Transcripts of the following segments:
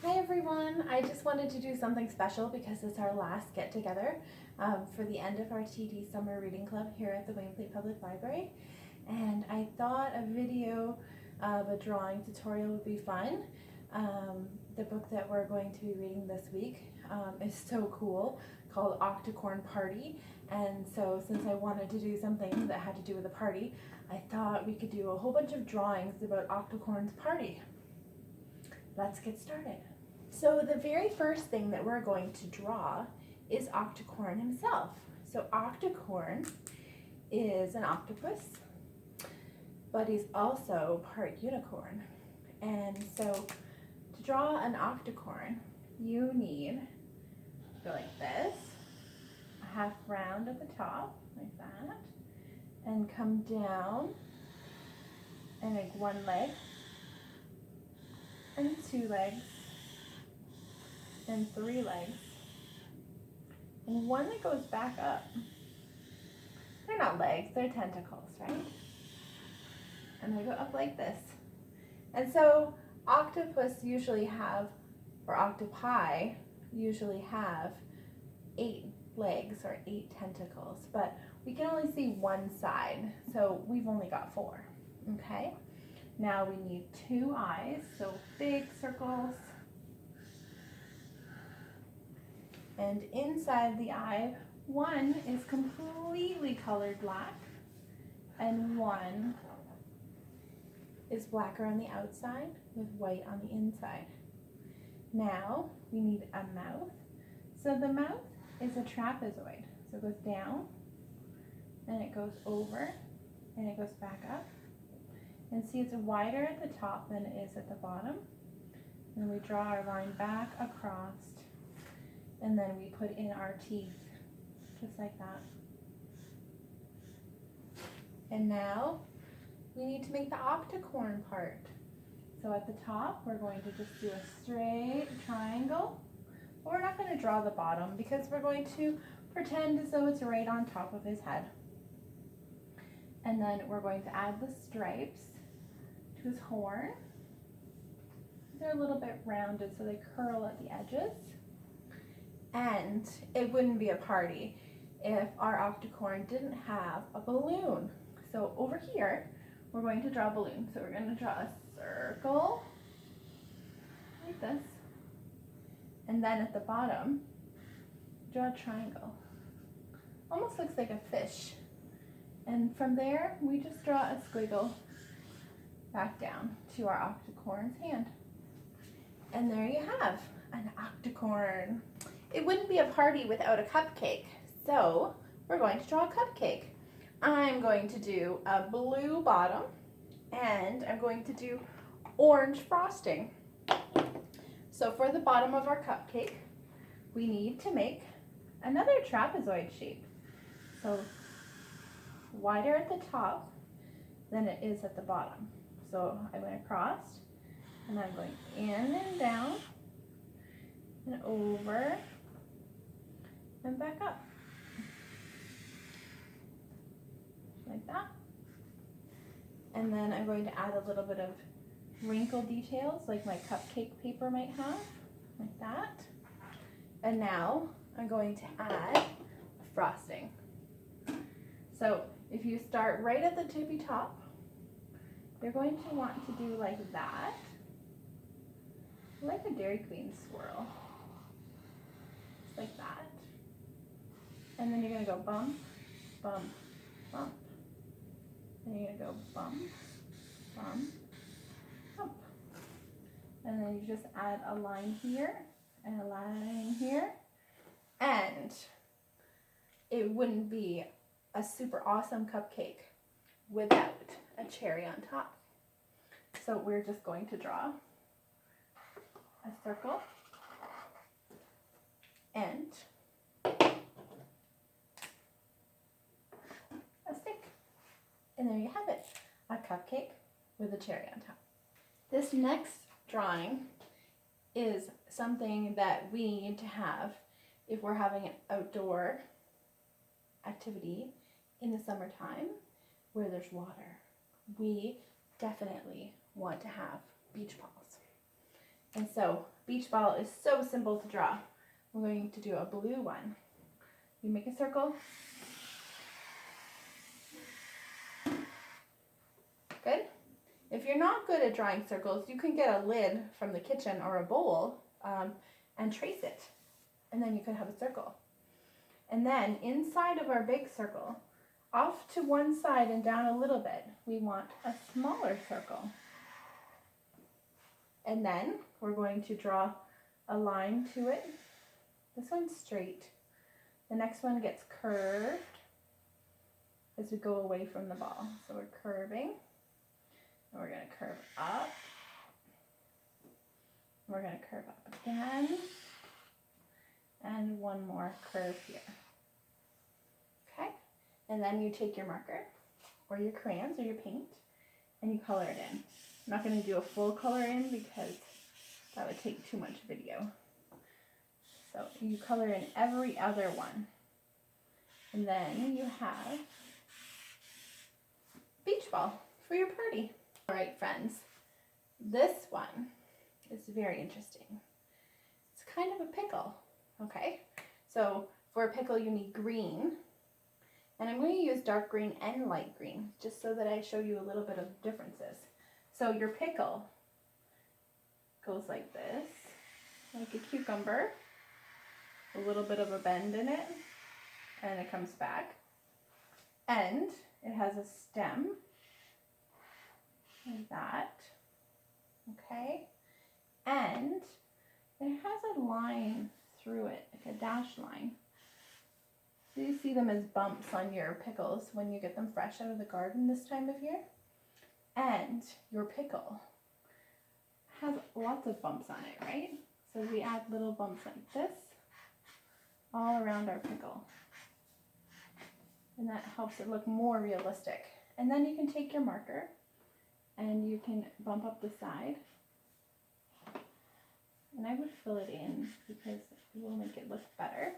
Hi everyone, I just wanted to do something special because it's our last get together for the end of our TD Summer Reading Club here at the Wainfleet Public Library, and I thought a video of a drawing tutorial would be fun. The book that we're going to be reading this week is so cool, called Octocorn Party, and so since I wanted to do something that had to do with a party, I thought we could do a whole bunch of drawings about Octocorn's party. Let's get started. So the very first thing that we're going to draw is Octocorn himself. So Octocorn is an octopus, but he's also part unicorn. And so to draw an octocorn, you need to go like this, a half round at the top, like that, and come down and make one leg, and 2 legs, and 3 legs, and one that goes back up. They're not legs, they're tentacles, right? And they go up like this. And so octopus usually have, or octopi usually have 8 legs or 8 tentacles, but we can only see one side, so we've only got 4, okay? Now we need 2 eyes, so big circles. And inside the eye, one is completely colored black, and one is blacker on the outside with white on the inside. Now we need a mouth. So the mouth is a trapezoid. So it goes down, and it goes over, and it goes back up. And see, it's wider at the top than it is at the bottom. And we draw our line back across, and then we put in our teeth, just like that. And now we need to make the octocorn part. So at the top, we're going to just do a straight triangle. But we're not going to draw the bottom because we're going to pretend as though it's right on top of his head. And then we're going to add the stripes to his horn. They're a little bit rounded, so they curl at the edges. And it wouldn't be a party if our octocorn didn't have a balloon. So over here, we're going to draw a balloon. So we're going to draw a circle, like this. And then at the bottom, draw a triangle. Almost looks like a fish. And from there, we just draw a squiggle back down to our octocorn's hand. And there you have an octocorn. It wouldn't be a party without a cupcake, so we're going to draw a cupcake. I'm going to do a blue bottom, and I'm going to do orange frosting. So for the bottom of our cupcake, we need to make another trapezoid shape. So wider at the top than it is at the bottom. So I went across, and I'm going in and down, and over, and back up. Like that. And then I'm going to add a little bit of wrinkle details like my cupcake paper might have, like that. And now I'm going to add frosting. So if you start right at the tippy top, you're going to want to do like that, like a Dairy Queen swirl, just like that. And then you're going to go bump, bump, bump. Then you're going to go bump, bump, bump. And then you just add a line here and a line here. And it wouldn't be a super awesome cupcake without a cherry on top. So we're just going to draw a circle and a stick. And there you have it, a cupcake with a cherry on top. This next drawing is something that we need to have if we're having an outdoor activity in the summertime where there's water. We definitely want to have beach balls. And so beach ball is so simple to draw. We're going to do a blue one. You make a circle. Good. If you're not good at drawing circles, you can get a lid from the kitchen or a bowl and trace it. And then you could have a circle. And then inside of our big circle, off to one side and down a little bit, we want a smaller circle. And then we're going to draw a line to it. This one's straight. The next one gets curved as we go away from the ball. So we're curving, and we're going to curve up. We're going to curve up again, and one more curve here. Okay, and then you take your marker or your crayons or your paint and you color it in. I'm not going to do a full color in because that would take too much video. So you color in every other one. And then you have beach ball for your party. All right, friends, this one is very interesting. It's kind of a pickle, okay? So for a pickle, you need green. And I'm going to use dark green and light green, just so that I show you a little bit of differences. So your pickle goes like this, like a cucumber, a little bit of a bend in it, and it comes back. And it has a stem, like that, okay? And it has a line through it, like a dash line. So you see them as bumps on your pickles when you get them fresh out of the garden this time of year. And your pickle has lots of bumps on it, right? So we add little bumps like this all around our pickle. And that helps it look more realistic. And then you can take your marker and you can bump up the side. And I would fill it in because it will make it look better.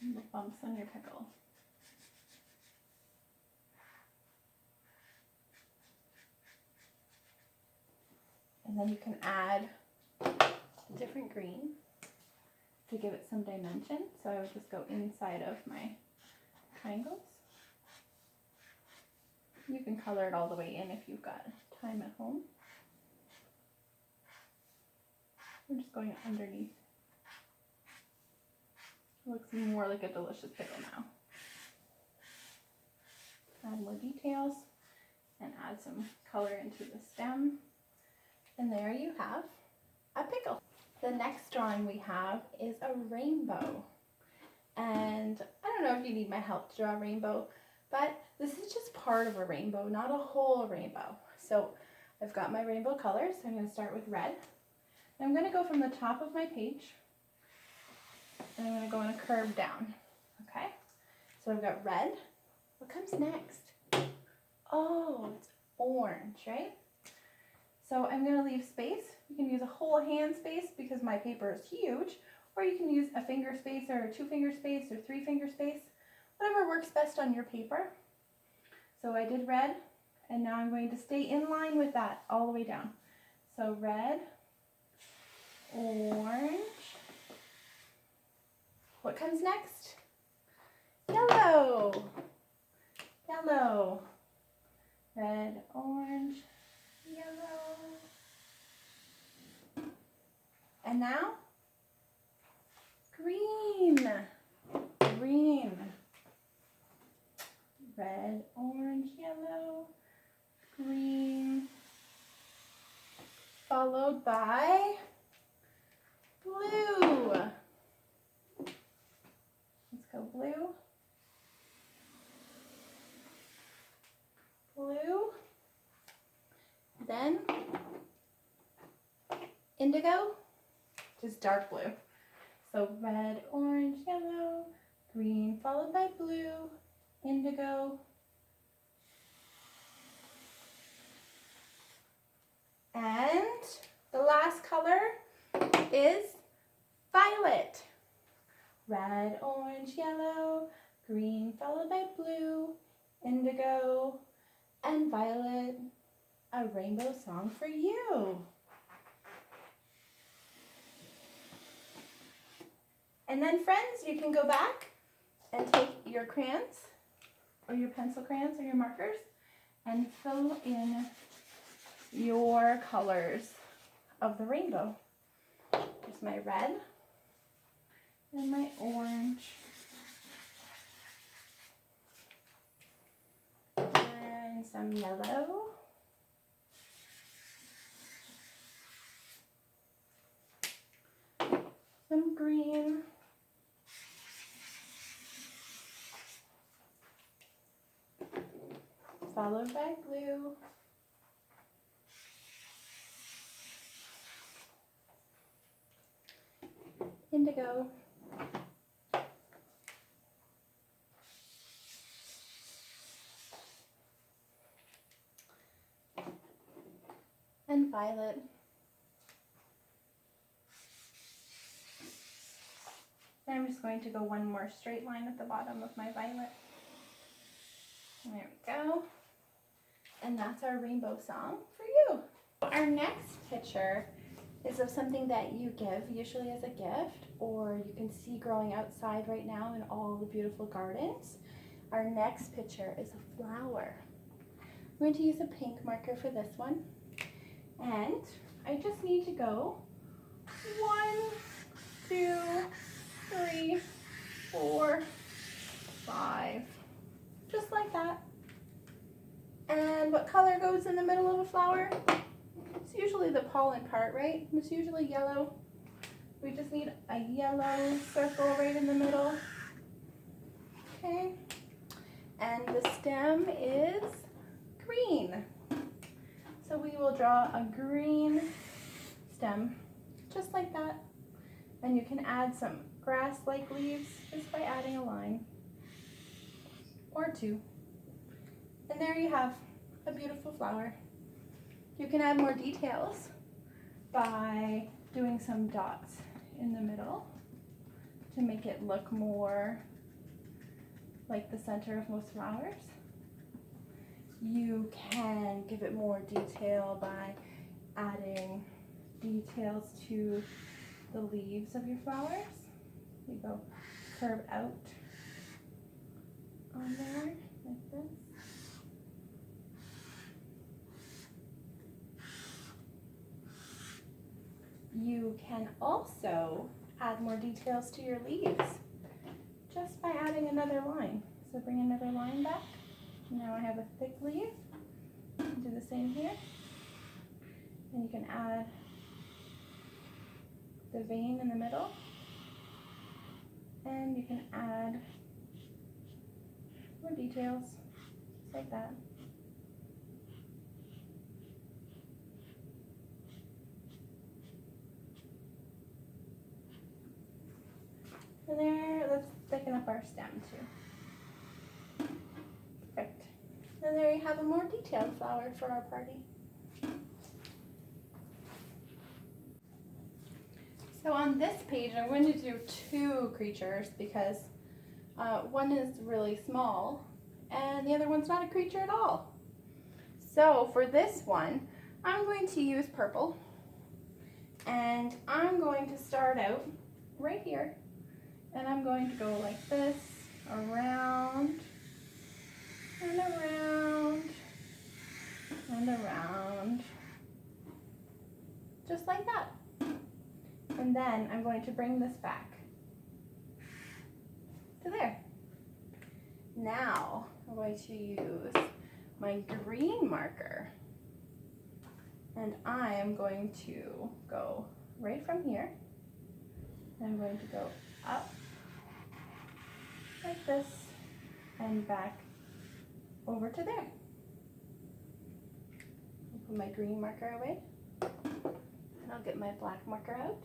And the bumps on your pickle. And then you can add a different green to give it some dimension. So I would just go inside of my triangles. You can color it all the way in if you've got time at home. I'm just going underneath. It looks more like a delicious pickle now. Add more details and add some color into the stem. And there you have a pickle. The next drawing we have is a rainbow. And I don't know if you need my help to draw a rainbow, but this is just part of a rainbow, not a whole rainbow. So I've got my rainbow colors. So I'm going to start with red. I'm going to go from the top of my page, and I'm going to go in a curve down. Okay? So I've got red. What comes next? Oh, it's orange, right? So I'm going to leave space. You can use a whole hand space because my paper is huge, or you can use a finger space or a 2-finger space or 3-finger space, whatever works best on your paper. So I did red, and now I'm going to stay in line with that all the way down. So red, orange. What comes next? Yellow. Yellow. Red, orange, yellow. And now, green. Green. Red, orange, yellow, green. Followed by blue. Let's go blue. Blue. Then indigo, just dark blue. So red, orange, yellow, green, followed by blue, indigo, and the last color is violet. Red, orange, yellow, green, followed by blue, indigo, and violet. A rainbow song for you. And then friends, you can go back and take your crayons or your pencil crayons or your markers and fill in your colors of the rainbow. Here's my red and my orange and some yellow. Some green. Followed by blue. Indigo. And violet. And I'm just going to go one more straight line at the bottom of my violet. There we go. And that's our rainbow song for you. Our next picture is of something that you give, usually as a gift, or you can see growing outside right now in all the beautiful gardens. Our next picture is a flower. I'm going to use a pink marker for this one. And I just need to go 1, 2, 3, 4, 5, just like that. And what color goes in the middle of a flower? It's usually the pollen part, right? It's usually yellow. We just need a yellow circle right in the middle. Okay. And the stem is green. So we will draw a green stem, just like that. And you can add some grass-like leaves just by adding a line or two. And there you have a beautiful flower. You can add more details by doing some dots in the middle to make it look more like the center of most flowers. You can give it more detail by adding details to the leaves of your flowers. You go curve out on there like this. You can also add more details to your leaves just by adding another line. So bring another line back. Now I have a thick leaf. Do the same here. And you can add the vein in the middle. And you can add more details, just like that. And there, let's thicken up our stem too. Perfect. And there you have a more detailed flower for our party. So on this page, I'm going to do 2 creatures because one is really small and the other one's not a creature at all. So for this one, I'm going to use purple and I'm going to start out right here. And I'm going to go like this, around, and around, and around, just like that. And then I'm going to bring this back to there. Now I'm going to use my green marker. And I am going to go right from here. And I'm going to go up like this and back over to there. I'll put my green marker away and I'll get my black marker out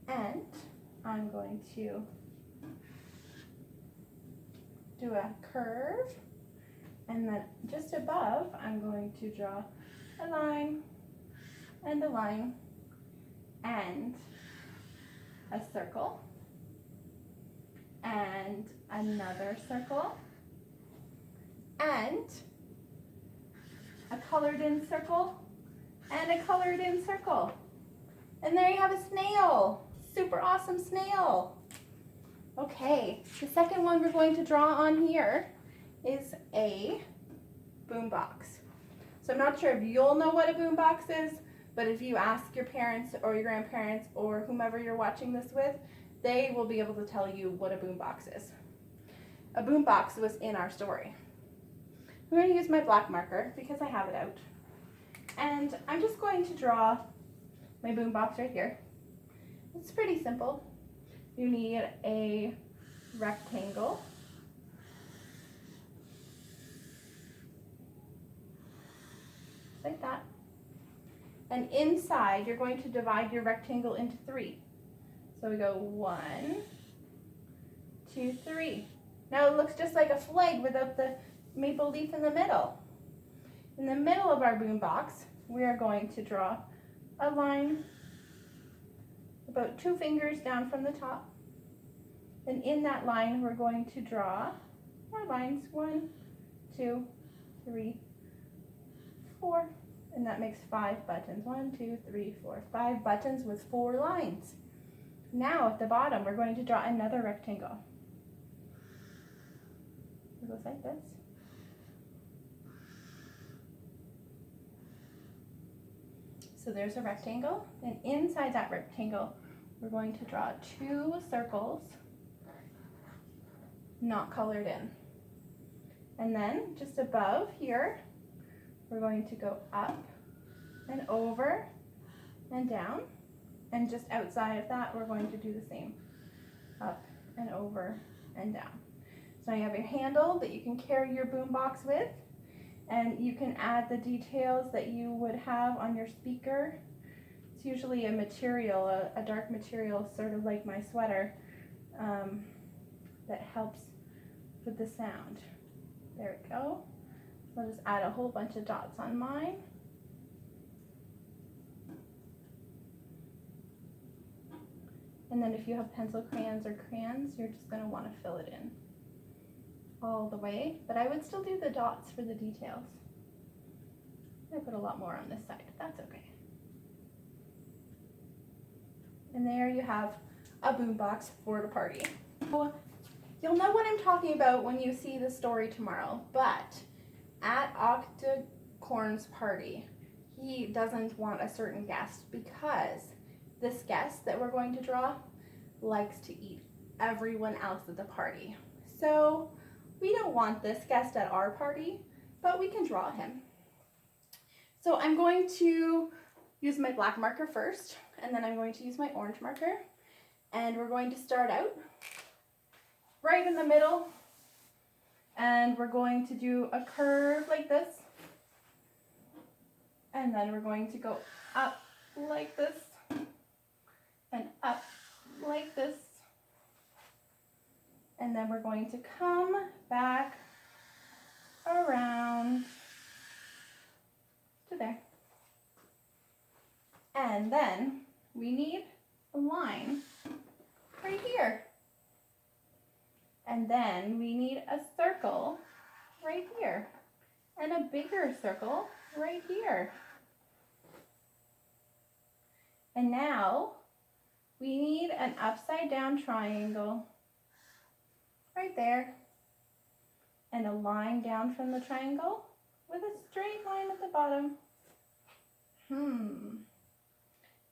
and I'm going to do a curve and then just above I'm going to draw a line and a line and a circle and another circle and a colored in circle and a colored in circle. And there you have a snail. Super awesome snail. Okay, the second one we're going to draw on here is a boombox. So I'm not sure if you'll know what a boombox is, but if you ask your parents or your grandparents or whomever you're watching this with, they will be able to tell you what a boombox is. A boombox was in our story. I'm going to use my black marker because I have it out. And I'm just going to draw my boombox right here. It's pretty simple. You need a rectangle. Like that. And inside, you're going to divide your rectangle into 3. So we go 1, 2, 3. Now it looks just like a flag without the maple leaf in the middle. In the middle of our boombox, we are going to draw a line about 2 fingers down from the top. And in that line, we're going to draw our lines 1, 2, 3, 4. And that makes 5 buttons. 1, 2, 3, 4, 5 buttons with 4 lines. Now at the bottom, we're going to draw another rectangle. It goes like this. So there's a rectangle, and inside that rectangle, we're going to draw 2 circles, not colored in. And then just above here, we're going to go up and over and down. And just outside of that, we're going to do the same. Up and over and down. So now you have your handle that you can carry your boombox with. And you can add the details that you would have on your speaker. It's usually a material, a dark material, sort of like my sweater, that helps with the sound. There we go. So I'll just add a whole bunch of dots on mine. And then if you have pencil crayons or crayons, you're just going to want to fill it in all the way. But I would still do the dots for the details. I put a lot more on this side, but that's okay. And there you have a boombox for the party. So you'll know what I'm talking about when you see the story tomorrow, but at Octocorn's party, he doesn't want a certain guest because this guest that we're going to draw likes to eat everyone else at the party. So we don't want this guest at our party, but we can draw him. So I'm going to use my black marker first, and then I'm going to use my orange marker. And we're going to start out right in the middle, and we're going to do a curve like this. And then we're going to go up like this, and up like this. And then we're going to come back around to there. And then we need a line right here. And then we need a circle right here. And a bigger circle right here. And now we need an upside down triangle right there. And a line down from the triangle with a straight line at the bottom.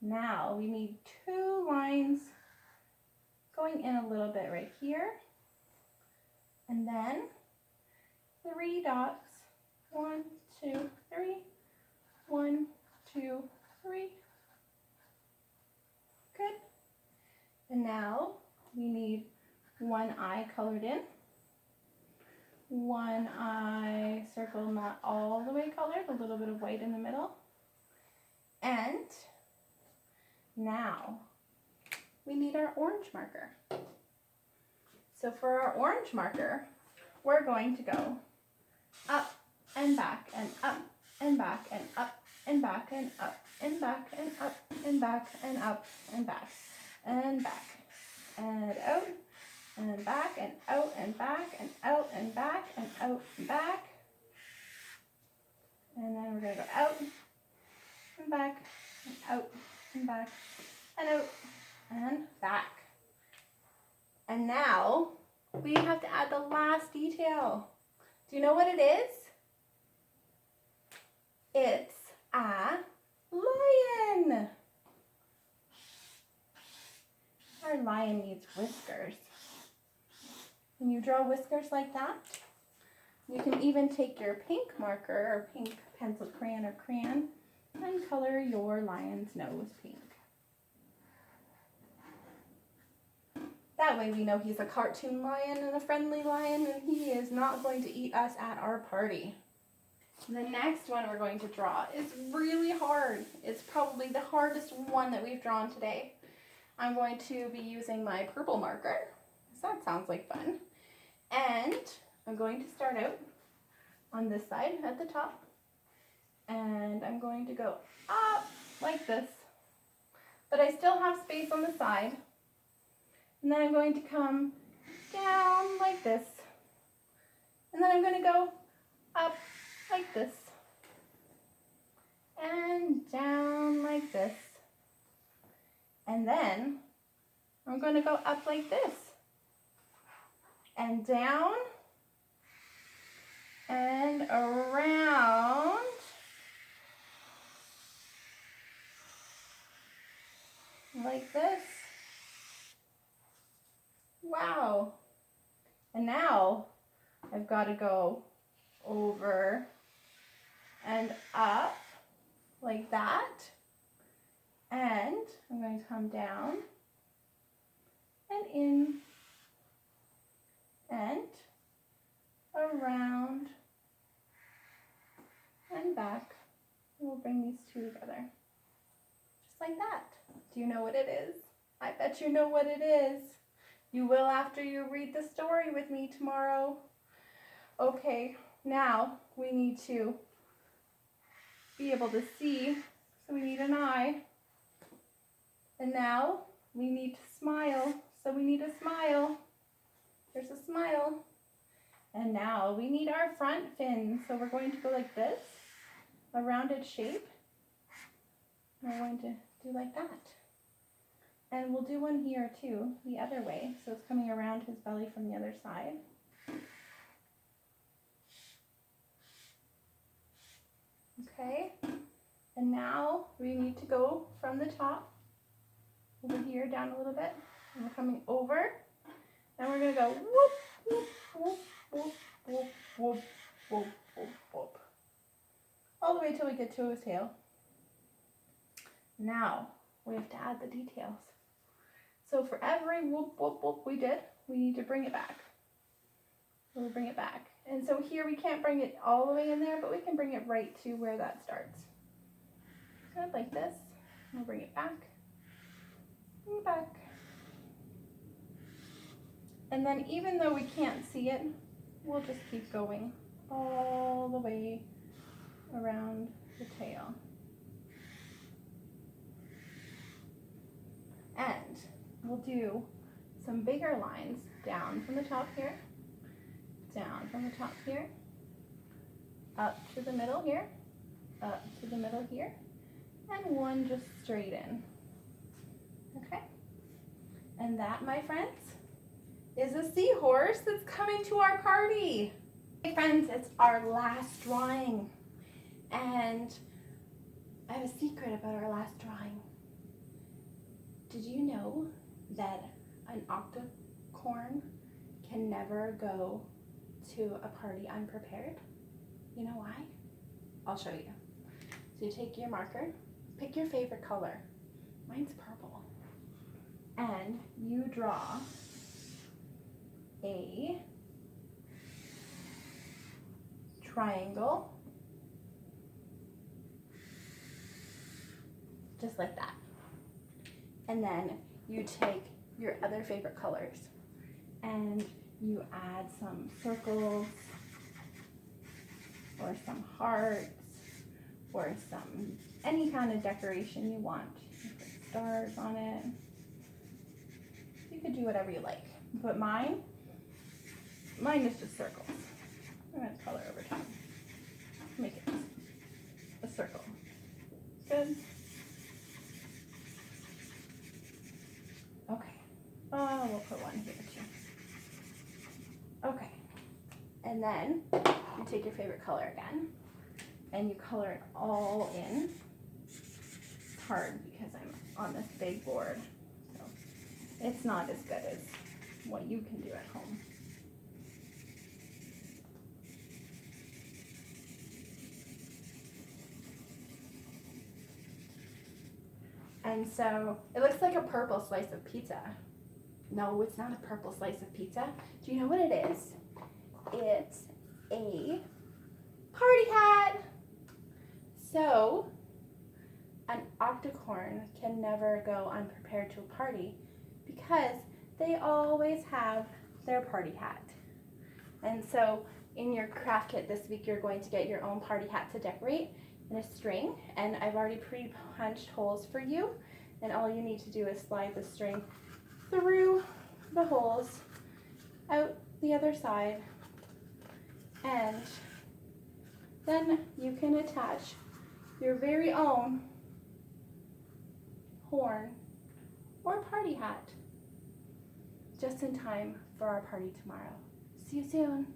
Now we need 2 lines going in a little bit right here. And then 3 dots. 1, 2, 3. 1, 2, 3. Good. And now we need 1 eye colored in. 1 eye circle, not all the way colored, a little bit of white in the middle. And now we need our orange marker. So for our orange marker, we're going to go up and back and up and back and up and back and up and back and up and back and up and back and back and out and back and out and back and out and back and out and back. And then we're going to go out and back and out and back and out and back. And now we have to add the last detail. Do you know what it is? It's a lion. Our lion needs whiskers. When you draw whiskers like that, you can even take your pink marker or pink pencil crayon or crayon and color your lion's nose pink. That way we know he's a cartoon lion and a friendly lion, and he is not going to eat us at our party. The next one we're going to draw is really hard. It's probably the hardest one that we've drawn today. I'm going to be using my purple marker, so that sounds like fun. And I'm going to start out on this side at the top, and I'm going to go up like this, but I still have space on the side. And then I'm going to come down like this, and then I'm going to go up like this, and down like this, and then I'm going to go up like this, and down, and around, like this. Wow. And now I've got to go over and up like that. And I'm going to come down and in and around and back. And we'll bring these two together. Just like that. Do you know what it is? I bet you know what it is. You will after you read the story with me tomorrow. Okay, now we need to be able to see, so we need an eye. And now we need to smile, so we need a smile. There's a smile. And now we need our front fin, so we're going to go like this, a rounded shape. And we're going to do like that. And we'll do one here too, the other way, so it's coming around his belly from the other side. Okay, and now we need to go from the top over here down a little bit, and we're coming over, and we're going to go whoop, whoop, whoop, whoop, whoop, whoop, whoop, whoop, whoop, all the way till we get to his tail. Now we have to add the details. So for every whoop, whoop, whoop we did, we need to bring it back. We'll bring it back. And so here we can't bring it all the way in there, but we can bring it right to where that starts. Kind of like this. We'll bring it back and back. And then even though we can't see it, we'll just keep going all the way around the tail. And we'll do some bigger lines down from the top here, down from the top here, up to the middle here, up to the middle here, and one just straight in. Okay? And that, my friends, is a seahorse that's coming to our party. Hey friends, it's our last drawing. And I have a secret about our last drawing. Did you know that an octocorn can never go to a party unprepared? You know why? I'll show you. So you take your marker, pick your favorite color. Mine's purple. And you draw a triangle, just like that. And then you take your other favorite colors and you add some circles or some hearts or some any kind of decoration you want. You put stars on it. You could do whatever you like. But mine is just circles. I'm going to color over time. Make it a circle. Good. Okay. We'll put one one here too. Okay. And then you take your favorite color again and you color it all in. It's hard because I'm on this big board, so it's not as good as what you can do at home. And so it looks like a purple slice of pizza. No, it's not a purple slice of pizza. Do you know what it is? It's a party hat. So an octocorn can never go unprepared to a party because they always have their party hat. And so in your craft kit this week, you're going to get your own party hat to decorate in a string, and I've already pre-punched holes for you, and all you need to do is slide the string through the holes out the other side, and then you can attach your very own horn or party hat just in time for our party tomorrow. See you soon.